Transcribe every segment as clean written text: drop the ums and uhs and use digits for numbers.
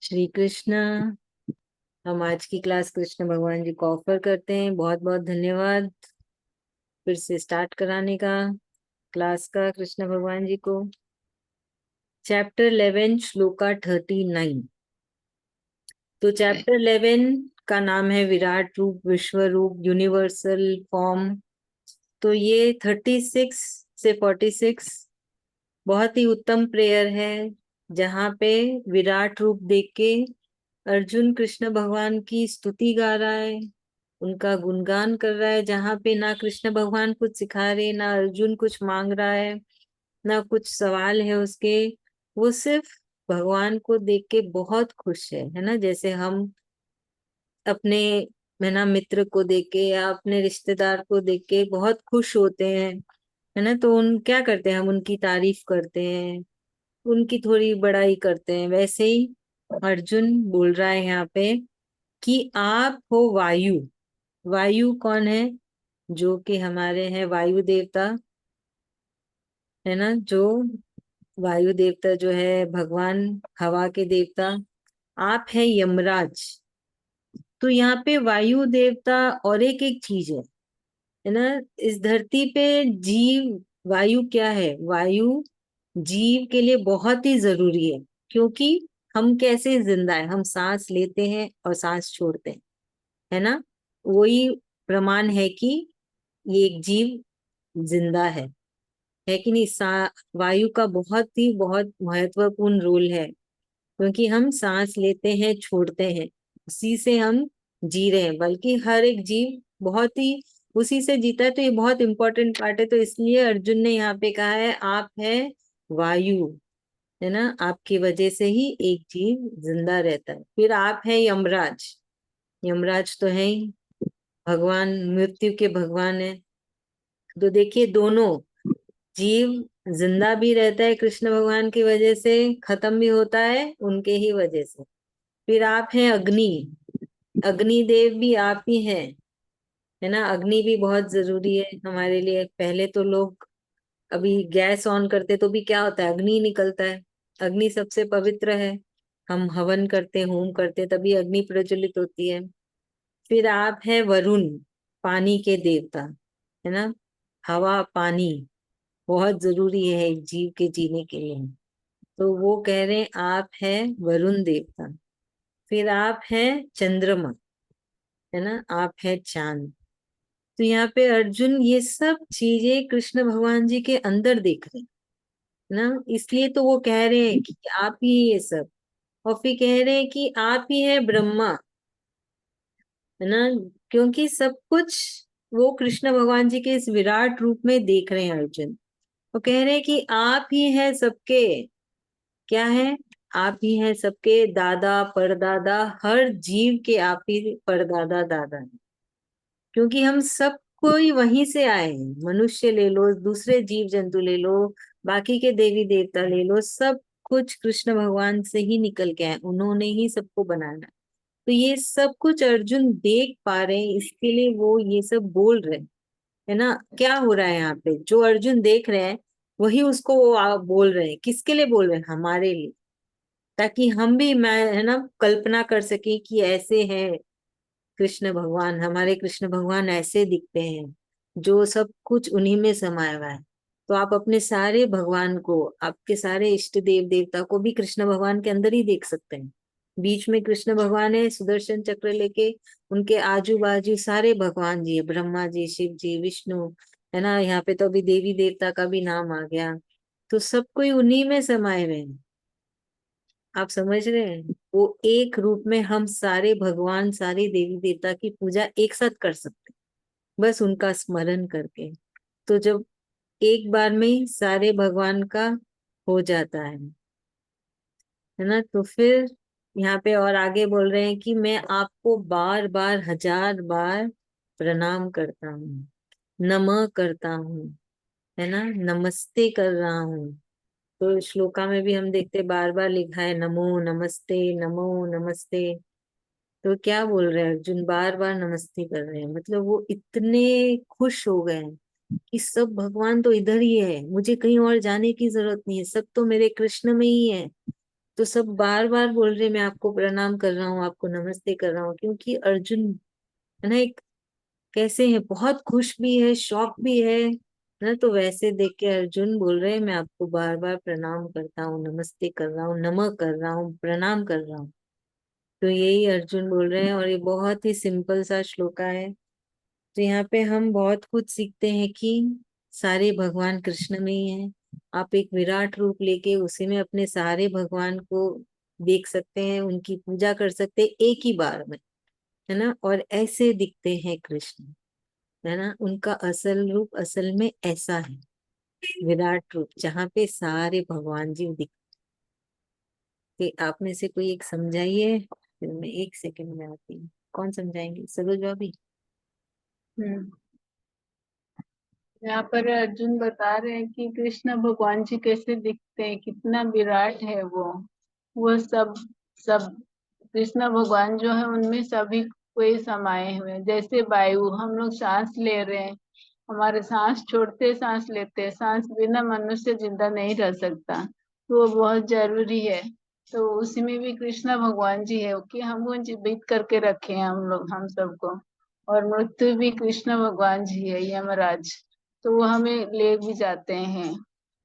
श्री कृष्ण। हम आज की क्लास कृष्ण भगवान जी को ऑफर करते हैं। बहुत बहुत धन्यवाद फिर से स्टार्ट कराने का क्लास का कृष्ण भगवान जी को। चैप्टर 11 श्लोका 39। तो चैप्टर 11 का नाम है विराट रूप विश्व रूप यूनिवर्सल फॉर्म। तो ये 36 से 46 बहुत ही उत्तम प्रेयर है, जहाँ पे विराट रूप देख के अर्जुन कृष्ण भगवान की स्तुति गा रहा है, उनका गुणगान कर रहा है। जहाँ पे ना कृष्ण भगवान कुछ सिखा रहे, ना अर्जुन कुछ मांग रहा है, ना कुछ सवाल है उसके। वो सिर्फ भगवान को देख के बहुत खुश है ना। जैसे हम अपने है ना मित्र को देख के या अपने रिश्तेदार को देख के बहुत खुश होते हैं, है ना। तो उन क्या करते हैं, हम उनकी तारीफ करते हैं, उनकी थोड़ी बड़ाई करते हैं। वैसे ही अर्जुन बोल रहा है यहाँ पे कि आप हो वायु। वायु कौन है? जो कि हमारे हैं वायु देवता, है ना। जो वायु देवता जो है भगवान हवा के देवता। आप है यमराज। तो यहाँ पे वायु देवता और एक एक चीज है ना। इस धरती पे जीव, वायु क्या है? वायु जीव के लिए बहुत ही जरूरी है, क्योंकि हम कैसे जिंदा है, हम सांस लेते हैं और सांस छोड़ते हैं, है ना। वही प्रमाण है कि ये एक जीव जिंदा है कि नहीं। वायु का बहुत महत्वपूर्ण रोल है, क्योंकि हम सांस लेते हैं छोड़ते हैं, उसी से हम जी रहे हैं। बल्कि हर एक जीव बहुत ही उसी से जीता है। तो ये बहुत इंपॉर्टेंट पार्ट है। तो इसलिए अर्जुन ने यहाँ पे कहा है आप है वायु, है ना। आपकी वजह से ही एक जीव जिंदा रहता है। फिर आप है यमराज। यमराज तो है ही भगवान, मृत्यु के भगवान है। तो देखिए दोनों जीव जिंदा भी रहता है कृष्ण भगवान की वजह से, खत्म भी होता है उनके ही वजह से। फिर आप हैं अग्नि। अग्निदेव भी आप ही हैं, है ना। अग्नि भी बहुत जरूरी है हमारे लिए। पहले तो लोग अभी गैस ऑन करते तो भी क्या होता है, अग्नि निकलता है। अग्नि सबसे पवित्र है। हम हवन करते, होम करते, तभी अग्नि प्रज्वलित होती है। फिर आप है वरुण, पानी के देवता, है ना। हवा पानी बहुत जरूरी है एक जीव के जीने के लिए। तो वो कह रहे हैं आप है वरुण देवता। फिर आप है चंद्रमा, है ना। आप है चांद। तो यहाँ पे अर्जुन ये सब चीजें कृष्ण भगवान जी के अंदर देख रहे हैं ना। इसलिए तो वो कह रहे हैं कि आप ही ये सब। और फिर कह रहे हैं कि आप ही है ब्रह्मा, है ना। क्योंकि सब कुछ वो कृष्ण भगवान जी के इस विराट रूप में देख रहे हैं अर्जुन। वो कह रहे हैं कि आप ही है सबके, क्या है, आप ही हैं सबके दादा परदादा। हर जीव के आप ही परदादा दादा हैं, क्योंकि हम सब कोई वहीं से आए हैं। मनुष्य ले लो, दूसरे जीव जंतु ले लो, बाकी के देवी देवता ले लो, सब कुछ कृष्ण भगवान से ही निकल के आए। उन्होंने ही सबको बनाया। तो ये सब कुछ अर्जुन देख पा रहे हैं, इसके लिए वो ये सब बोल रहे हैं, है ना। क्या हो रहा है यहाँ पे, जो अर्जुन देख रहे हैं वही उसको वो बोल रहे हैं। किसके लिए बोल रहे हैं? हमारे लिए, ताकि हम भी, मैं है ना, कल्पना कर सके कि ऐसे हैं कृष्ण भगवान। हमारे कृष्ण भगवान ऐसे दिखते हैं, जो सब कुछ उन्हीं में समाया हुआ है। तो आप अपने सारे भगवान को, आपके सारे इष्ट देव देवता को भी कृष्ण भगवान के अंदर ही देख सकते हैं। बीच में कृष्ण भगवान है सुदर्शन चक्र लेके, उनके आजू बाजू सारे भगवान जी है, ब्रह्मा जी, शिव जी, विष्णु, है ना। यहाँ पे तो अभी देवी देवता का भी नाम आ गया। तो सब कोई उन्हीं में समाये हुए हैं। आप समझ रहे हैं? वो एक रूप में हम सारे भगवान, सारे देवी देवता की पूजा एक साथ कर सकते हैं, बस उनका स्मरण करके। तो जब एक बार में ही सारे भगवान का हो जाता है ना। तो फिर यहाँ पे और आगे बोल रहे हैं कि मैं आपको बार बार, हजार बार प्रणाम करता हूँ, नमः करता हूँ, है ना, नमस्ते कर रहा हूँ। तो श्लोका में भी हम देखते बार बार लिखा है नमो नमस्ते, नमो नमस्ते। तो क्या बोल रहे हैं अर्जुन, बार बार नमस्ते कर रहे हैं। मतलब वो इतने खुश हो गए हैं कि सब भगवान तो इधर ही है, मुझे कहीं और जाने की जरूरत नहीं है, सब तो मेरे कृष्ण में ही है। तो सब बार बार बोल रहे मैं आपको प्रणाम कर रहा हूँ, आपको नमस्ते कर रहा हूँ, क्योंकि अर्जुन है ना एक कैसे है, बहुत खुश भी है, शौक भी है ना। तो वैसे देख के अर्जुन बोल रहे हैं मैं आपको बार बार प्रणाम करता हूँ, नमस्ते कर रहा हूँ, नमः कर रहा हूँ, प्रणाम कर रहा हूँ। तो यही अर्जुन बोल रहे हैं, और ये बहुत ही सिंपल सा श्लोका है। तो यहाँ पे हम बहुत कुछ सीखते हैं कि सारे भगवान कृष्ण में ही हैं। आप एक विराट रूप लेके उसी में अपने सारे भगवान को देख सकते हैं, उनकी पूजा कर सकते हैं एक ही बार में, है ना। और ऐसे दिखते हैं कृष्ण, है ना। उनका असल रूप असल में ऐसा है, विराट रूप जहाँ पे सारे भगवान जी दिखते। आप में से कोई एक समझाइए, फिर मैं 1 सेकंड में आती हूँ। कौन समझाएंगे, सरोज भाभी? हम्म यहाँ पर अर्जुन बता रहे हैं कि कृष्ण भगवान जी कैसे दिखते हैं, कितना विराट है वो सब सब कृष्ण भगवान जो है उनमें सभी कोई समाये हुए हैं। जैसे वायु, हम लोग सांस ले रहे हैं, हमारे सांस छोड़ते सांस लेते हैं, सांस बिना मनुष्य जिंदा नहीं रह सकता, तो वो बहुत जरूरी है। तो उसी में भी कृष्ण भगवान जी है कि हमको जीवित करके रखे हैं हम लोग, हम सबको। और मृत्यु भी कृष्ण भगवान जी है, यमराज। तो वो हमें ले भी जाते हैं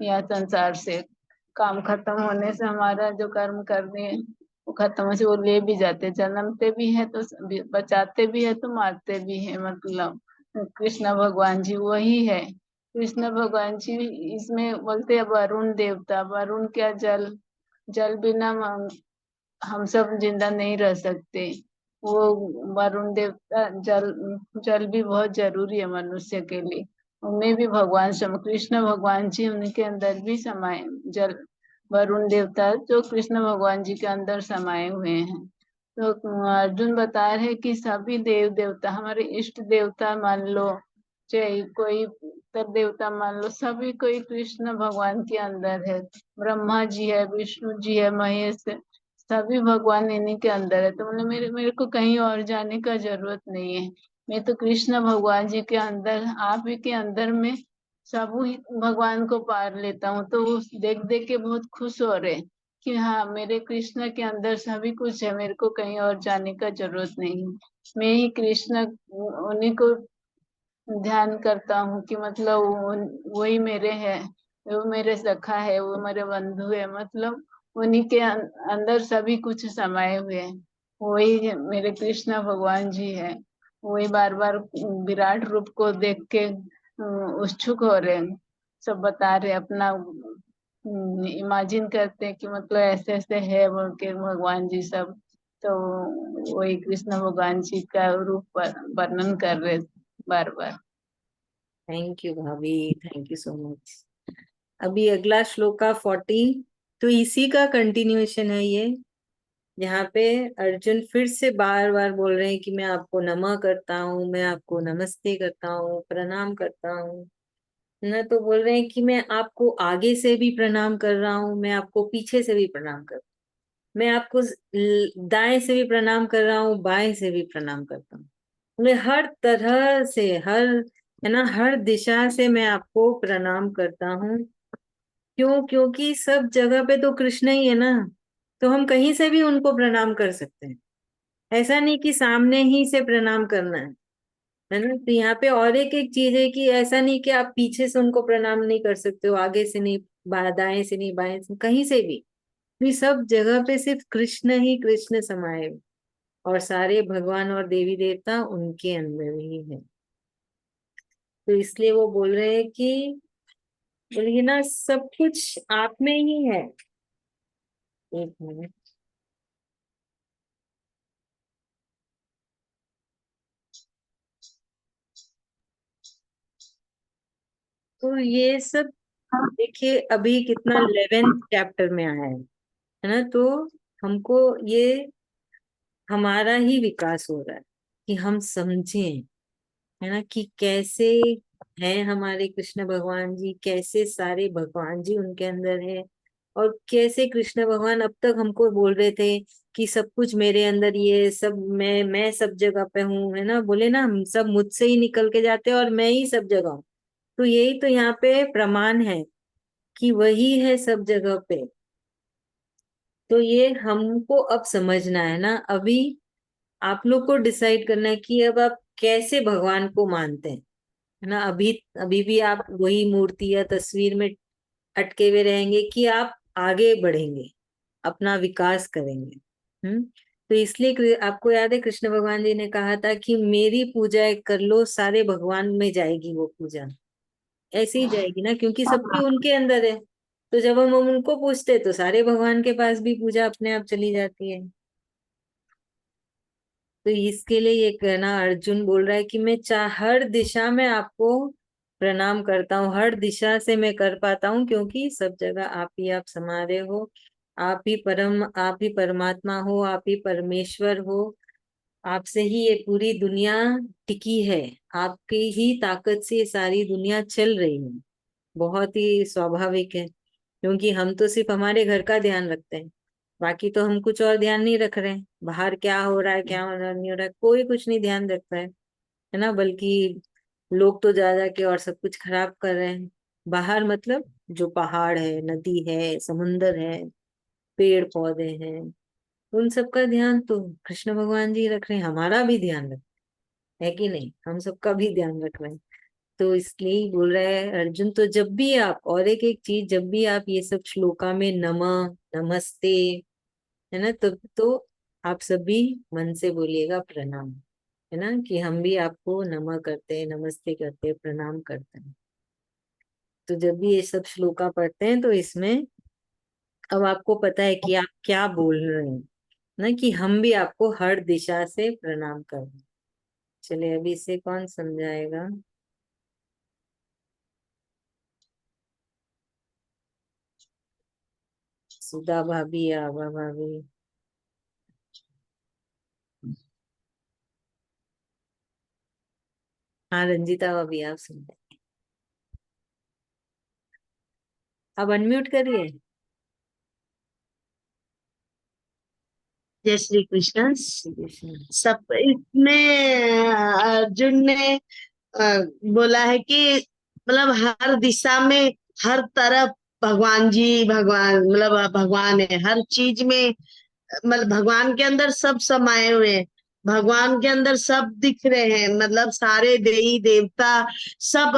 यहाँ संसार से, काम खत्म होने से, हमारा जो कर्म करने वो खत्म होने से वो ले भी जाते हैं। जन्मते भी है तो बचाते भी है तो मारते भी है, मतलब कृष्ण भगवान जी वही है। कृष्ण भगवान जी इसमें बोलते हैं वरुण देवता, वरुण क्या, जल, जल बिना हम सब जिंदा नहीं रह सकते। वो वरुण देवता, जल, जल भी बहुत जरूरी है मनुष्य के लिए। उनमें भी भगवान कृष्ण भगवान जी, उनके अंदर भी समाये, जल, वरुण देवता जो कृष्ण भगवान जी के अंदर समाये हुए हैं। तो अर्जुन बता रहे कि सभी देव देवता, हमारे इष्ट देवता मान लो, चाहे कोई उत्तर देवता मान लो, सभी कोई कृष्ण भगवान के अंदर है। ब्रह्मा जी है, विष्णु जी है, महेश है, सभी भगवान इन्हीं के अंदर है। तो मतलब मेरे मेरे को कहीं और जाने का जरूरत नहीं है। मैं तो कृष्ण भगवान जी के अंदर, आप ही के अंदर में सब ही भगवान को पार लेता हूँ। तो वो देख देख के बहुत खुश हो रहे कि हाँ, मेरे कृष्ण के अंदर सभी कुछ है, मेरे को कहीं और जाने का जरूरत नहीं है। मैं ही कृष्ण, उन्हीं को ध्यान करता हूँ कि मतलब वही मेरे है, वो मेरे सखा है, वो मेरे बंधु है, मतलब उन्हीं के अंदर सभी कुछ समाये हुए हैं। वही मेरे कृष्ण भगवान जी है। वही बार बार विराट रूप को देख के उत्सुक हो रहे हैं, सब बता रहे अपना, इमेजिन करते हैं कि मतलब ऐसे ऐसे है बोल के भगवान जी सब। तो वही कृष्ण भगवान जी का रूप वर्णन कर रहे बार बार। थैंक यू भाभी, थैंक यू सो मच। अभी अगला श्लोका 40, तो इसी का कंटिन्यूएशन है ये, जहाँ पे अर्जुन फिर से बार बार बोल रहे हैं कि मैं आपको नमः करता हूँ, मैं आपको नमस्ते करता हूँ, प्रणाम करता हूँ, ना। तो बोल रहे हैं कि मैं आपको आगे से भी प्रणाम कर रहा हूँ, मैं आपको पीछे से भी प्रणाम कर, मैं आपको दाएं से भी प्रणाम कर रहा हूँ, बाएं से भी प्रणाम करता हूँ। मैं हर तरह से, हर, है ना, हर दिशा से मैं आपको प्रणाम करता हूँ। क्यों? क्योंकि सब जगह पे तो कृष्ण ही है ना। तो हम कहीं से भी उनको प्रणाम कर सकते हैं, ऐसा नहीं कि सामने ही से प्रणाम करना है ना। तो यहाँ पे और एक चीज है कि ऐसा नहीं कि आप पीछे से उनको प्रणाम नहीं कर सकते हो, आगे से नहीं, दाएं से नहीं, बाएं से, कहीं से भी। तो सब जगह पे सिर्फ कृष्ण ही कृष्ण समाये हुए, और सारे भगवान और देवी देवता उनके अंदर ही है। तो इसलिए वो बोल रहे हैं कि ये ना सब कुछ आप में ही है। 1 मिनट। तो ये सब देखिए, अभी कितना 11th चैप्टर में आया है ना। तो हमको ये हमारा ही विकास हो रहा है कि हम समझें, है ना, कि कैसे हैं हमारे कृष्ण भगवान जी, कैसे सारे भगवान जी उनके अंदर है, और कैसे कृष्ण भगवान अब तक हमको बोल रहे थे कि सब कुछ मेरे अंदर, ये सब मैं सब जगह पे हूँ, है ना। बोले ना, हम सब मुझसे ही निकल के जाते हैं और मैं ही सब जगह हूँ। तो यही तो यहाँ पे प्रमाण है कि वही है सब जगह पे। तो ये हमको अब समझना है ना। अभी आप लोग को डिसाइड करना है कि अब आप कैसे भगवान को मानते हैं, है ना। अभी अभी भी आप वही मूर्ति या तस्वीर में अटके हुए रहेंगे कि आप आगे बढ़ेंगे, अपना विकास करेंगे। हम्म। तो इसलिए आपको याद है कृष्ण भगवान जी ने कहा था कि मेरी पूजा कर लो, सारे भगवान में जाएगी वो पूजा। ऐसे ही जाएगी ना, क्योंकि सबकी उनके अंदर है। तो जब हम उनको पूछते हैं तो सारे भगवान के पास भी पूजा अपने आप चली जाती है। तो इसके लिए ये कहना अर्जुन बोल रहा है कि मैं हर दिशा में आपको प्रणाम करता हूँ, हर दिशा से मैं कर पाता हूँ, क्योंकि सब जगह आप समा रहे हो। आप ही परमात्मा हो, आप ही परमेश्वर हो। आपसे ही ये पूरी दुनिया टिकी है। आपकी ही ताकत से ये सारी दुनिया चल रही है। बहुत ही स्वाभाविक है, क्योंकि हम तो सिर्फ हमारे घर का ध्यान रखते हैं। बाकी तो हम कुछ और ध्यान नहीं रख रहे हैं। बाहर क्या हो रहा है, क्या हो रहा है, नहीं हो रहा है, कोई कुछ नहीं ध्यान रखता है ना। बल्कि लोग तो जा जा के और सब कुछ खराब कर रहे हैं। बाहर मतलब जो पहाड़ है, नदी है, समुंदर है, पेड़ पौधे हैं, उन सब का ध्यान तो कृष्ण भगवान जी रख रहे हैं। हमारा भी ध्यान रख है कि नहीं, हम सबका भी ध्यान रख रहे हैं। तो इसलिए ही बोल रहा है अर्जुन, तो जब भी आप, और एक एक चीज, जब भी आप ये सब श्लोका में नमः, नमस्ते, है ना, तो आप सभी मन से बोलिएगा प्रणाम, है ना, कि हम भी आपको नमः करते हैं, नमस्ते करते हैं, प्रणाम करते हैं। तो जब भी ये सब श्लोका पढ़ते हैं तो इसमें अब आपको पता है कि आप क्या बोल रहे हैं, ना, कि हम भी आपको हर दिशा से प्रणाम कर रहे हैं। चलिए अभी इसे कौन समझाएगा। सुधा भाभी या आभा भाभी। हाँ रंजीता भाभी आप सुन। अब अनम्यूट करिए। जय श्री कृष्ण। श्री कृष्ण। सब इसमें अर्जुन ने बोला है कि मतलब हर दिशा में, हर तरफ भगवान जी, भगवान मतलब भगवान है हर चीज में। मतलब भगवान के अंदर सब समाये हुए हैं, भगवान के अंदर सब दिख रहे हैं, मतलब सारे देवी देवता सब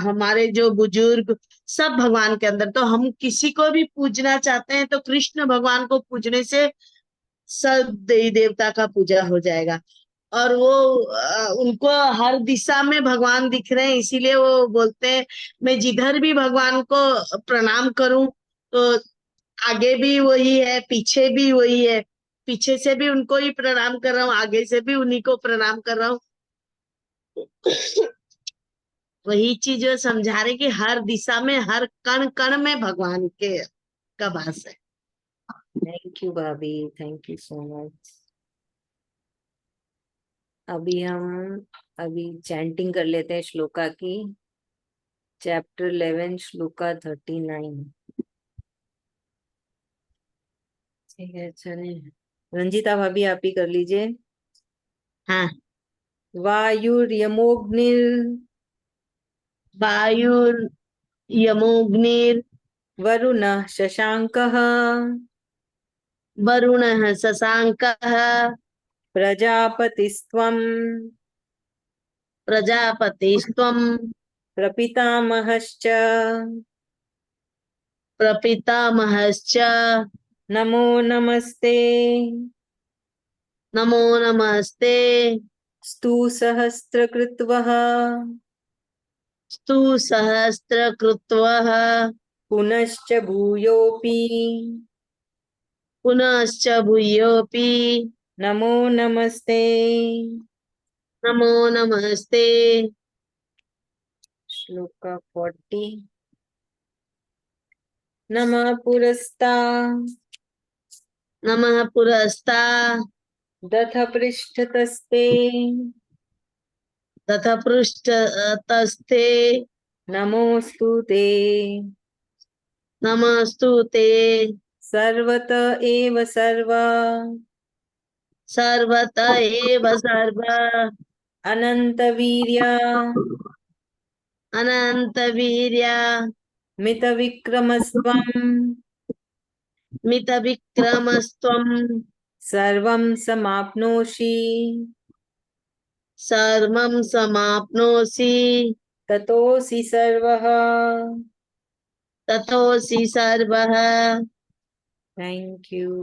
हमारे जो बुजुर्ग सब भगवान के अंदर। तो हम किसी को भी पूजना चाहते हैं तो कृष्ण भगवान को पूजने से सब देवी देवता का पूजा हो जाएगा। और वो उनको हर दिशा में भगवान दिख रहे हैं, इसीलिए वो बोलते हैं मैं जिधर भी भगवान को प्रणाम करूं तो आगे भी वही है, पीछे भी वही है। पीछे से भी उनको ही प्रणाम कर रहा हूँ, आगे से भी उन्हीं को प्रणाम कर रहा हूँ। वही चीज वो समझा रहे कि हर दिशा में, हर कण कण में भगवान के का वास है। थैंक यू भाभी, थैंक यू सो मच। अभी चैंटिंग कर लेते हैं श्लोका की। चैप्टर 11 श्लोका 39। ठीक है चलिए, रंजीता भाभी आप ही कर लीजिए। हाँ। वायुर्यमोऽग्निर् वायुर यमोग्निर वरुणः शशांकः वरुणः शशांकः प्रजापतिस्त्वम् प्रजापतिस्त्वम् प्रपितामहश्च प्रपितामहश्च। नमो नमस्ते नमो नमस्ते स्तु सहस्रकृत्वः स्तु सहस्रकृत्वः पुनश्च भूयोऽपि पुनश्च भूयोऽपि नमो नमस्ते। नमो नमस्ते। श्लोका 40। नमः पुरस्ता नमः पुरस्ता दथ पृष्ठतस्ते तथा पृष्ठतस्ते नमोऽस्तु ते नमस्तु ते सर्वत एव सर्व सर्वत एव सर्व अनन्तवीर्य अनंत वीर्य मितविक्रमस्त्वम् मितविक्रमस्त्वं सर्वं समाप्नोषि सर्वं समाप्नोषि ततोऽसि सर्वः। ततोऽसि सर्वः। Thank you.